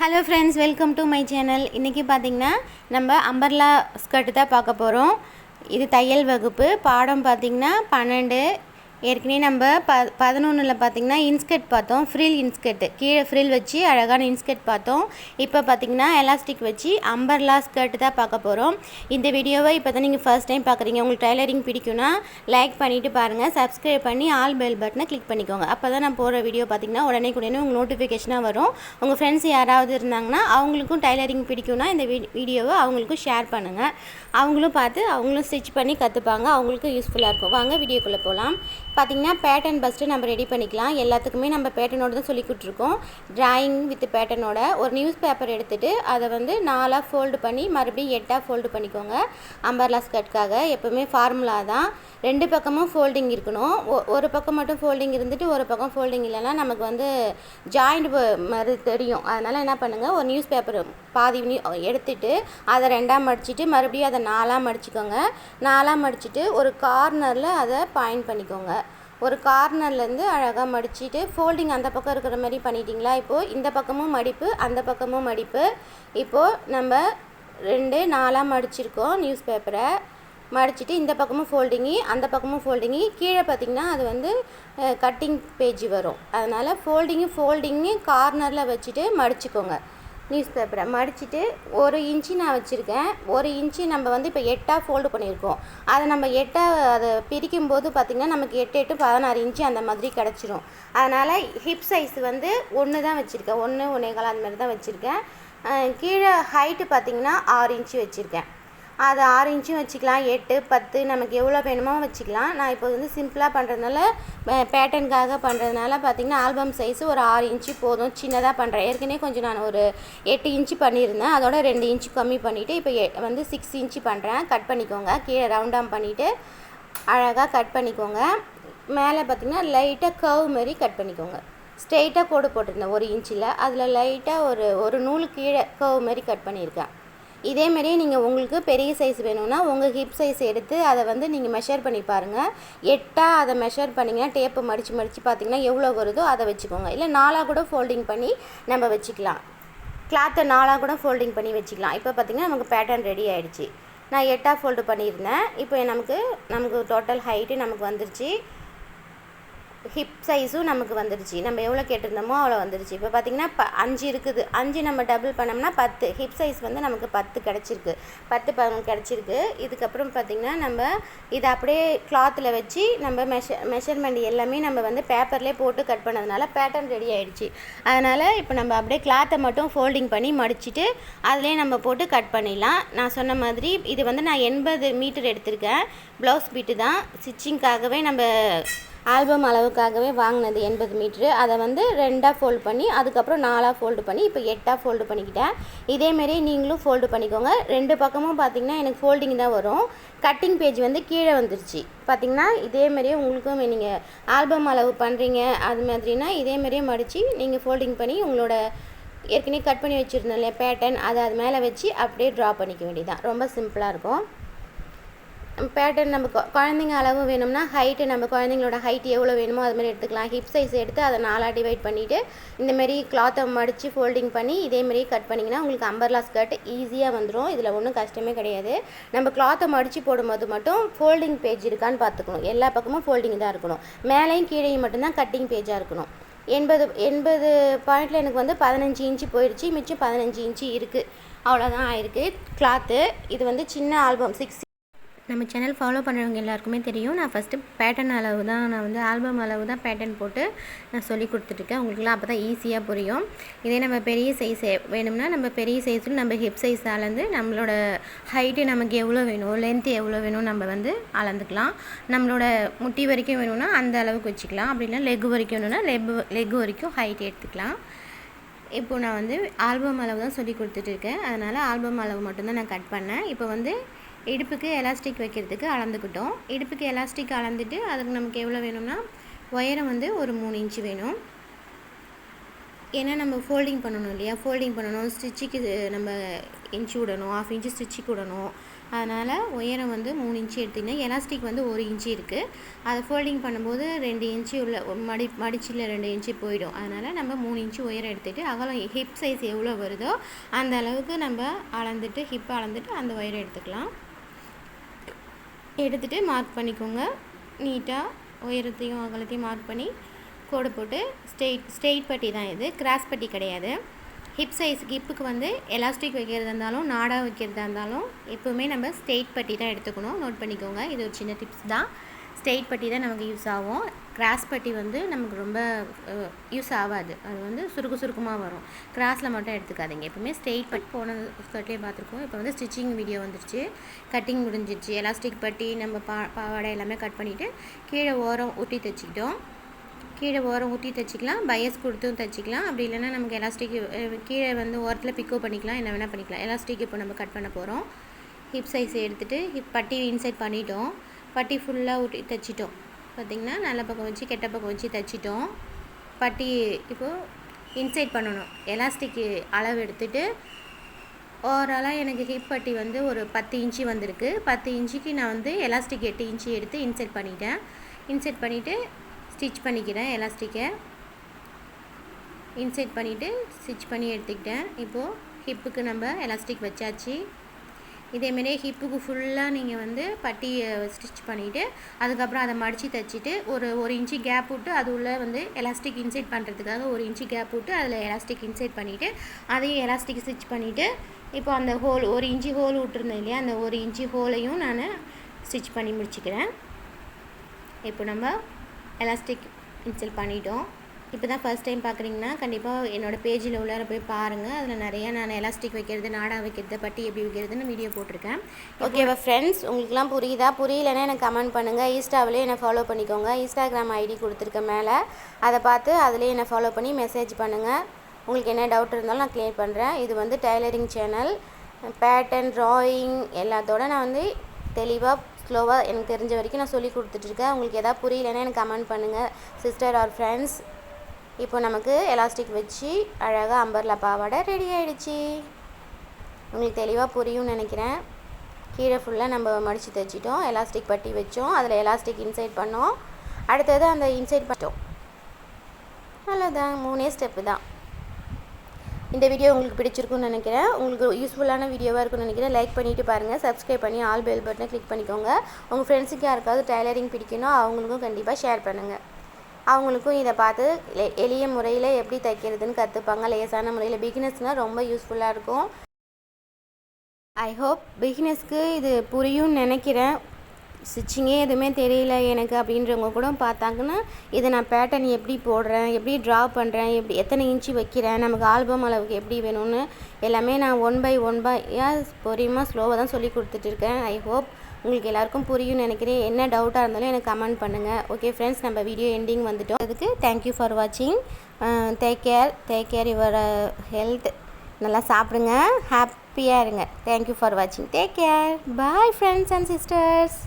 Hello friends, welcome to my channel. இன்றைக்கி பார்த்திங்கன்னா நம்ம அம்பர்லா ஸ்கர்ட்டு தான் பார்க்க போகிறோம். இது தையல் வகுப்பு பாடம் பார்த்திங்கன்னா 12. ஏற்கனவே நம்ம 11ல் பார்த்திங்கன்னா இன்ஸ்கர்ட் பார்த்தோம். ஃப்ரில் இன்ஸ்கர்ட்டு, கீழே ஃப்ரில் வச்சு அழகான இன்ஸ்கர்ட் பார்த்தோம். இப்போ பார்த்திங்கன்னா எலாஸ்டிக் வச்சு அம்பர்லா ஸ்கர்ட்டு தான் பார்க்க போகிறோம். இந்த வீடியோவை இப்போ தான் நீங்கள் ஃபர்ஸ்ட் டைம் பார்க்குறீங்க, உங்களுக்கு டைலரிங் பிடிக்கும்னா லைக் பண்ணிவிட்டு பாருங்கள். சப்ஸ்கிரைப் பண்ணி ஆல் பெல் பட்டனை கிளிக் பண்ணிக்கோங்க. அப்போ தான் நான் போகிற வீடியோ பார்த்திங்கன்னா உடனே உங்களுக்கு நோட்டிஃபிகேஷனாக வரும். உங்கள் ஃப்ரெண்ட்ஸ் யாராவது இருந்தாங்கன்னா அவங்களுக்கும் டைலரிங் பிடிக்கும்னா இந்த வீடியோவை அவங்களுக்கும் ஷேர் பண்ணுங்கள். அவங்களும் பார்த்து அவங்களும் ஸ்டிச் பண்ணி கற்றுப்பாங்க, அவங்களுக்கும் யூஸ்ஃபுல்லாக இருக்கும். வாங்க வீடியோக்குள்ளே போகலாம். பார்த்திங்கன்னா பேட்டர்ன் ஃபஸ்ட்டு நம்ம ரெடி பண்ணிக்கலாம். எல்லாத்துக்குமே நம்ம பேட்டர்னோடு தான் சொல்லி கொடுத்துருக்கோம். ட்ராயிங் வித் பேட்டர்னோட ஒரு நியூஸ் பேப்பர் எடுத்துகிட்டு அதை வந்து 4ஆக ஃபோல்டு பண்ணி மறுபடியும் 8ஆக ஃபோல்டு பண்ணிக்கோங்க. அம்பர்லா ஸ்கர்ட்காக எப்போவுமே ஃபார்முலா தான். 2 பக்கமும் ஃபோல்டிங் இருக்கணும். ஒரு பக்கம் மட்டும் ஃபோல்டிங் இருந்துட்டு ஒரு பக்கம் ஃபோல்டிங் இல்லைன்னா நமக்கு வந்து ஜாயிண்ட் மாதிரி தெரியும். அதனால் என்ன பண்ணுங்கள், ஒரு நியூஸ் பேப்பர் பாதி எடுத்துகிட்டு அதை 2ஆக மடிச்சுட்டு மறுபடியும் அதை 4ஆக மடிச்சுக்கோங்க. 4ஆக மடிச்சுட்டு ஒரு கார்னரில் அதை பாயிண்ட் பண்ணிக்கோங்க. ஒரு கார்னர்லேருந்து அழகாக மடிச்சுட்டு ஃபோல்டிங் அந்த பக்கம் இருக்கிற மாதிரி பண்ணிட்டீங்களா. இப்போது இந்த பக்கமும் மடிப்பு, அந்த பக்கமும் மடிப்பு. இப்போது நம்ம 4ஆக மடிச்சிருக்கோம் நியூஸ் பேப்பரை. மடிச்சுட்டு இந்த பக்கமும் ஃபோல்டிங்கு, அந்த பக்கமும் ஃபோல்டிங்கு. கீழே பார்த்திங்கன்னா அது வந்து கட்டிங் பேஜ் வரும். அதனால் ஃபோல்டிங்கு கார்னரில் வச்சுட்டு மடிச்சுக்கோங்க. நியூஸ் பேப்பரை மடிச்சுட்டு 1 இன்ச்சு நான் வச்சுருக்கேன். 1 இன்ச்சு நம்ம வந்து இப்போ 8ஆக ஃபோல்டு பண்ணியிருக்கோம். அதை நம்ம 8ஆக அதை பிரிக்கும் போது பார்த்திங்கன்னா நமக்கு 8 8 16 இன்ச்சு அந்த மாதிரி கிடச்சிரும். அதனால் ஹிப் சைஸ் வந்து 1 தான் வச்சுருக்கேன். 1 1/4 அந்த மாதிரி தான் வச்சுருக்கேன். கீழே ஹைட்டு பார்த்திங்கன்னா 6 இன்ச்சு வச்சுருக்கேன். அது 6 இன்ச்சும் வச்சுக்கலாம், 8 10 நமக்கு எவ்வளோ வேணுமோ வச்சுக்கலாம். நான் இப்போ வந்து சிம்பிளாக பண்ணுறதுனால பேட்டர்னுக்காக பண்ணுறதுனால பார்த்திங்கன்னா ஆல்பம் சைஸு ஒரு 6 இன்ச்சு போதும். சின்னதாக பண்ணுறேன். ஏற்கனவே கொஞ்சம் நான் ஒரு 8 இன்ச்சு பண்ணியிருந்தேன். அதோட 2 இன்ச்சு கம்மி பண்ணிவிட்டு இப்போ வந்து 6 இன்ச்சு பண்ணுறேன். கட் பண்ணிக்கோங்க. கீழே ரவுண்டாம் பண்ணிவிட்டு அழகாக கட் பண்ணிக்கோங்க. மேலே பார்த்திங்கன்னா லைட்டாக கர்வ் மாரி கட் பண்ணிக்கோங்க. ஸ்ட்ரெயிட்டாக கோடு போட்டிருந்தேன் 1 இன்ச்சில், அதில் லைட்டாக ஒரு நூல் கீழே கர்வ் மாரி கட் பண்ணியிருக்கேன். இதேமாரியே நீங்கள் உங்களுக்கு பெரிய சைஸ் வேணும்னா உங்கள் ஹிப் சைஸ் எடுத்து அதை வந்து நீங்கள் மெஷர் பண்ணி பாருங்கள். 8ஆக அதை மெஷர் பண்ணிங்கன்னா டேப்பை மடித்து பார்த்திங்கன்னா எவ்வளோ வருதோ அதை வச்சுக்கோங்க. இல்லை 4ஆக கூட ஃபோல்டிங் பண்ணி நம்ம வச்சுக்கலாம். கிளாத்தை 4ஆக கூட ஃபோல்டிங் பண்ணி வச்சுக்கலாம். இப்போ பார்த்திங்கன்னா நமக்கு பேட்டர்ன் ரெடி ஆகிடுச்சு. நான் 8ஆக ஃபோல்டு பண்ணியிருந்தேன். இப்போ நமக்கு டோட்டல் ஹைட்டு நமக்கு வந்துருச்சு. ஹிப் சைஸும் நமக்கு வந்துடுச்சு. நம்ம எவ்வளோ கேட்டிருந்தோமோ அவ்வளோ வந்துடுச்சு. இப்போ பார்த்திங்கன்னா 5 இருக்குது. 5 நம்ம டபுள் பண்ணோம்னா 10. ஹிப் சைஸ் வந்து நமக்கு 10 கிடச்சிருக்கு. 10 11 கிடச்சிருக்கு. இதுக்கப்புறம் பார்த்திங்கன்னா நம்ம இதை அப்படியே கிளாத்தில் வச்சு நம்ம மெஷர்மெண்ட் எல்லாமே நம்ம வந்து பேப்பர்லேயே போட்டு கட் பண்ணதுனால பேட்டர்ன் ரெடி ஆகிடுச்சு. அதனால் இப்போ நம்ம அப்படியே கிளாத்தை மட்டும் ஃபோல்டிங் பண்ணி மடிச்சுட்டு அதிலே நம்ம போட்டு கட் பண்ணிடலாம். நான் சொன்ன மாதிரி இது வந்து நான் 80 மீட்டர் எடுத்திருக்கேன். ப்ளவுஸ் பீட்டு தான். ஸ்டிச்சிங்காகவே நம்ம ஆல்பம் அளவுக்காகவே வாங்கினது 80 மீட்ரு. அதை வந்து 2ஆக ஃபோல்டு பண்ணி அதுக்கப்புறம் 4ஆக ஃபோல்டு பண்ணி இப்போ 8ஆக ஃபோல்டு பண்ணிக்கிட்டேன். இதேமாரி நீங்களும் ஃபோல்டு பண்ணிக்கோங்க. 2 பக்கமும் பார்த்திங்கன்னா எனக்கு ஃபோல்டிங் தான் வரும். கட்டிங் பேஜ் வந்து கீழே வந்துருச்சு. பார்த்திங்கன்னா இதேமாரியே உங்களுக்கும் நீங்கள் ஆல்பம் அளவு பண்ணுறீங்க அது மாதிரினா இதேமாரியே மடித்து நீங்கள் ஃபோல்டிங் பண்ணி உங்களோட ஏற்கனவே கட் பண்ணி வச்சுருந்தோம் இல்லையா பேட்டர்ன், அதை அது மேலே வச்சு அப்படியே ட்ரா பண்ணிக்க வேண்டியதான். ரொம்ப சிம்பிளாக இருக்கும். பேட்டர்ன் நம்ம குழந்தைங்க அளவு வேணும்னா ஹைட்டு நம்ம குழந்தைங்களோட ஹைட் எவ்வளோ வேணுமோ அது மாதிரி எடுத்துக்கலாம். ஹிப் சைஸ் எடுத்து அதை 4ஆக டிவைட் பண்ணிவிட்டு இந்தமாரி கிளாத்தை மடித்து ஃபோல்டிங் பண்ணி இதேமாரி கட் பண்ணிங்கன்னா உங்களுக்கு அம்பர்லா ஸ்கர்ட் ஈஸியாக வந்துடும். இதில் ஒன்றும் கஷ்டமே கிடையாது. நம்ம கிளாத்தை மடித்து போடும்போது மட்டும் ஃபோல்டிங் பேஜ் இருக்கான்னு பார்த்துக்கணும். எல்லா பக்கமும் ஃபோல்டிங் தான் இருக்கணும். மேலேயும் கீழேயும் மட்டும்தான் கட்டிங் பேஜாக இருக்கணும். 80 பாயிண்டில் எனக்கு வந்து 15 இன்ச்சு போயிடுச்சு. மிச்சம் 15 இன்ச்சு இருக்குது. அவ்வளோதான் ஆயிருக்கு கிளாத்து. இது வந்து சின்ன ஆல்பம் 6. நம்ம சேனல் ஃபாலோ பண்ணுறவங்க எல்லாருக்குமே தெரியும். நான் ஃபஸ்ட்டு பேட்டர்ன் அளவு தான், நான் வந்து ஆல்பம் அளவு தான் பேட்டர்ன் போட்டு நான் சொல்லி கொடுத்துட்ருக்கேன். உங்களுக்குலாம் அப்போ தான் ஈஸியாக புரியும். இதே நம்ம பெரிய சைஸ் வேணும்னா நம்ம பெரிய சைஸில் நம்ம ஹிப் சைஸ் அளந்து நம்மளோட ஹைட்டு நமக்கு எவ்வளோ வேணும், லென்த்து எவ்வளோ வேணும் நம்ம வந்து அளந்துக்கலாம். நம்மளோட முட்டி வரைக்கும் வேணும்னா அந்த அளவுக்கு வச்சுக்கலாம். அப்படி இல்லை லெக் வரைக்கும் வேணும்னா லெக் வரைக்கும் ஹைட் எடுத்துக்கலாம். இப்போது நான் வந்து ஆல்பம் அளவு தான் சொல்லி கொடுத்துட்ருக்கேன். அதனால் ஆல்பம் அளவு மட்டும்தான் நான் கட் பண்ணேன். இப்போ வந்து இடுப்புக்கு எலாஸ்டிக் வைக்கிறதுக்கு அளந்துக்கிட்டோம். இடுப்புக்கு எலாஸ்டிக் அளந்துட்டு அதுக்கு நமக்கு எவ்வளோ வேணும்னா ஒயரம் வந்து ஒரு 3 இன்ச்சு வேணும். ஏன்னா நம்ம ஃபோல்டிங் பண்ணணும் இல்லையா, ஃபோல்டிங் பண்ணணும். ஸ்டிச்சுக்கு நம்ம இன்ச்சு விடணும், 1/2 இன்ச்சு ஸ்டிச்சுக்கு விடணும். அதனால் உயரம் வந்து 3 இன்ச்சு எடுத்துக்கிட்டேன். எலாஸ்டிக் வந்து 1 இன்ச்சு இருக்குது. அதை ஃபோல்டிங் பண்ணும்போது 2 இன்ச்சு உள்ள மடிச்சில் 2 இன்ச்சு போயிடும். அதனால் நம்ம 3 இன்ச்சு உயரம் எடுத்துகிட்டு அகலம் ஹிப் சைஸ் எவ்வளோ வருதோ அந்த அளவுக்கு நம்ம அளந்துட்டு ஹிப் அளந்துட்டு அந்த உயரம் எடுத்துக்கலாம். எடுத்துகிட்டு மார்க் பண்ணிக்கோங்க. நீட்டாக உயரத்தையும் அகலத்தையும் மார்க் பண்ணி கோடு போட்டு ஸ்ட்ரெயிட் பட்டி தான் இது, கிராஸ் பட்டி கிடையாது. ஹிப் சைஸுக்கு ஹிப்புக்கு வந்து எலாஸ்டிக் வைக்கிறதா இருந்தாலும் நாடா வைக்கிறதா இருந்தாலும் எப்போவுமே நம்ம ஸ்ட்ரெயிட் பட்டி தான் எடுத்துக்கணும். நோட் பண்ணிக்கோங்க. இது ஒரு சின்ன டிப்ஸ் தான். ஸ்ட்ரெயிட் பட்டி தான் நமக்கு யூஸ் ஆகும். கிராஸ் பட்டி வந்து நமக்கு ரொம்ப யூஸ் ஆகாது. அது வந்து சுருக்கமாக வரும். கிராஸில் மட்டும் எடுத்துக்காதீங்க. எப்போவுமே ஸ்ட்ரெயிட் பட்டி போன ஸ்கர்ட்லேயே பார்த்துருக்கோம். இப்போ வந்து ஸ்டிச்சிங் வீடியோ வந்துருச்சு. கட்டிங் முடிஞ்சிருச்சு. எலாஸ்டிக் பட்டி நம்ம பாவாடை எல்லாமே கட் பண்ணிவிட்டு கீழே ஓரம் ஊட்டி தைச்சிக்கிட்டோம். கீழே ஓரம் ஊற்றி தைச்சிக்கலாம். பையஸ் கொடுத்தும் தைச்சிக்கலாம். அப்படி இல்லைன்னா நமக்கு எலாஸ்டிக் கீழே வந்து ஓரத்தில் பிக்கோ பண்ணிக்கலாம். என்ன வேணால் பண்ணிக்கலாம். எலாஸ்டிக் இப்போ நம்ம கட் பண்ண போகிறோம். ஹிப் சைஸ் எடுத்துகிட்டு பட்டி இன்சைட் பண்ணிட்டோம். பட்டி ஃபுல்லாக ஊட்டி தைச்சிட்டோம். பார்த்திங்கன்னா நல்ல பக்கம் வச்சு கெட்ட பக்கம் வச்சு தைச்சிட்டோம். பட்டி இப்போது இன்சைட் பண்ணணும். எலாஸ்டிக்கு அளவு எடுத்துகிட்டு ஓவராலாக எனக்கு ஹிப் பட்டி வந்து ஒரு 10 இன்ச்சு வந்திருக்கு. 10 இன்ச்சுக்கு நான் வந்து எலாஸ்டிக் 8 இன்ச்சு எடுத்து இன்சைட் பண்ணிட்டேன். இன்சைட் பண்ணிவிட்டு ஸ்டிச் பண்ணிக்கிறேன். எலாஸ்டிக்கை இன்சைட் பண்ணிவிட்டு ஸ்டிச் பண்ணி எடுத்துக்கிட்டேன். இப்போது ஹிப்புக்கு நம்ம எலாஸ்டிக் வச்சாச்சு. இதேமாரியே ஹிப்புக்கு ஃபுல்லாக நீங்கள் வந்து பட்டி ஸ்டிச் பண்ணிவிட்டு அதுக்கப்புறம் அதை மடித்து தைச்சிட்டு ஒரு இன்ச்சு கேப் விட்டு அது உள்ள வந்து எலாஸ்டிக் இன்சைட் பண்ணுறதுக்காக 1 இன்ச்சு கேப் விட்டு அதில் எலாஸ்டிக் இன்சைட் பண்ணிவிட்டு அதையும் எலாஸ்டிக் ஸ்டிச் பண்ணிவிட்டு இப்போ அந்த ஹோல் 1 இன்ச்சு ஹோல் விட்டுருந்தேன் இல்லையா, அந்த 1 இன்ச்சு ஹோலையும் நான் ஸ்டிச் பண்ணி முடிச்சுக்கிறேன். இப்போ நம்ம எலாஸ்டிக் இன்ஸ்டால் பண்ணிட்டோம். இப்போ தான் ஃபர்ஸ்ட் டைம் பார்க்குறீங்கன்னா கண்டிப்பாக என்னோடய பேஜில் உள்ளார போய் பாருங்கள். அதில் நிறையா நான் எலாஸ்டிக் வைக்கிறது, நாடா வைக்கிறது, பட்டி எப்படி வைக்கிறதுன்னு வீடியோ போட்டிருக்கேன். ஓகேவா ஃப்ரெண்ட்ஸ், உங்களுக்குலாம் புரியுதா? புரியலைன்னா எனக்கு கமெண்ட் பண்ணுங்கள். இன்ஸ்டாவிலே என்னை ஃபாலோ பண்ணிக்கோங்க. இன்ஸ்டாகிராம் ஐடி கொடுத்துருக்கேன் மேலே, அதை பார்த்து அதிலே என்னை ஃபாலோ பண்ணி மெசேஜ் பண்ணுங்கள். உங்களுக்கு என்ன டவுட் இருந்தாலும் நான் கிளியர் பண்ணுறேன். இது வந்து டைலரிங் சேனல். பேட்டர்ன், ட்ராயிங் எல்லாத்தோட நான் வந்து தெளிவாக ஸ்லோவாக எனக்கு தெரிஞ்ச வரைக்கும் நான் சொல்லி கொடுத்துட்ருக்கேன். உங்களுக்கு எதாவது புரியலைன்னா எனக்கு கமெண்ட் பண்ணுங்கள் சிஸ்டர் ஆர் ஃப்ரெண்ட்ஸ். இப்போ நமக்கு எலாஸ்டிக் வச்சு அழகாக அம்பர்லா பாவாடை ரெடி ஆகிடுச்சு. உங்களுக்கு தெளிவாக புரியும்னு நினைக்கிறேன். கீழே ஃபுல்லாக நம்ம மடித்து தைச்சிட்டோம். எலாஸ்டிக் பட்டி வச்சோம். அதில் எலாஸ்டிக் இன்சைட் பண்ணோம். அடுத்தது அந்த இன்சைட் பண்ணிட்டோம். அவ்வளோதான், 3 ஸ்டெப்பு தான். இந்த வீடியோ உங்களுக்கு பிடிச்சிருக்குன்னு நினைக்கிறேன். உங்களுக்கு யூஸ்ஃபுல்லான வீடியோவாக இருக்குன்னு நினைக்கிறேன். லைக் பண்ணிவிட்டு பாருங்கள். சப்ஸ்கிரைப் பண்ணி ஆல் பெல் பட்டனை கிளிக் பண்ணிக்கோங்க. உங்கள் ஃப்ரெண்ட்ஸுக்கு யாருக்காவது டைலரிங் பிடிக்கணும் அவங்களுக்கும் கண்டிப்பாக ஷேர் பண்ணுங்கள். அவங்களுக்கும் இதை பார்த்து எளிய முறையில் எப்படி தைக்கிறதுன்னு கற்றுப்பாங்க. லேசான முறையில் பிகினர்ஸ்னால் ரொம்ப யூஸ்ஃபுல்லாக இருக்கும். ஐ ஹோப் பிகினர்ஸ்க்கு இது புரியும்னு நினைக்கிறேன். ஸ்டிச்சிங்கே எதுவுமே தெரியல எனக்கு அப்படின்றவங்க கூட பார்த்தாங்கன்னா இதை நான் பேட்டர்ன் எப்படி போடுறேன், எப்படி ட்ரா பண்ணுறேன், எப்படி எத்தனை இன்ச்சு வைக்கிறேன், நமக்கு ஆல்பம் அளவுக்கு எப்படி வேணும்னு எல்லாமே நான் ஒன் பை பொறுமையாக ஸ்லோவாக தான் சொல்லி கொடுத்துட்ருக்கேன். ஐ ஹோப் உங்களுக்கு எல்லாருக்கும் புரியும்னு நினைக்கிறேன். என்ன டவுட்டாக இருந்தாலும் எனக்கு கமெண்ட் பண்ணுங்கள். ஓகே ஃப்ரெண்ட்ஸ், நம்ம வீடியோ எண்டிங் வந்துட்டோம். அதுக்கு தேங்க்யூ ஃபார் வாட்சிங். Take care your health. நல்லா சாப்பிடுங்க, ஹாப்பியாக இருங்க. தேங்க்யூ ஃபார் வாட்சிங். Take care. Bye friends and sisters.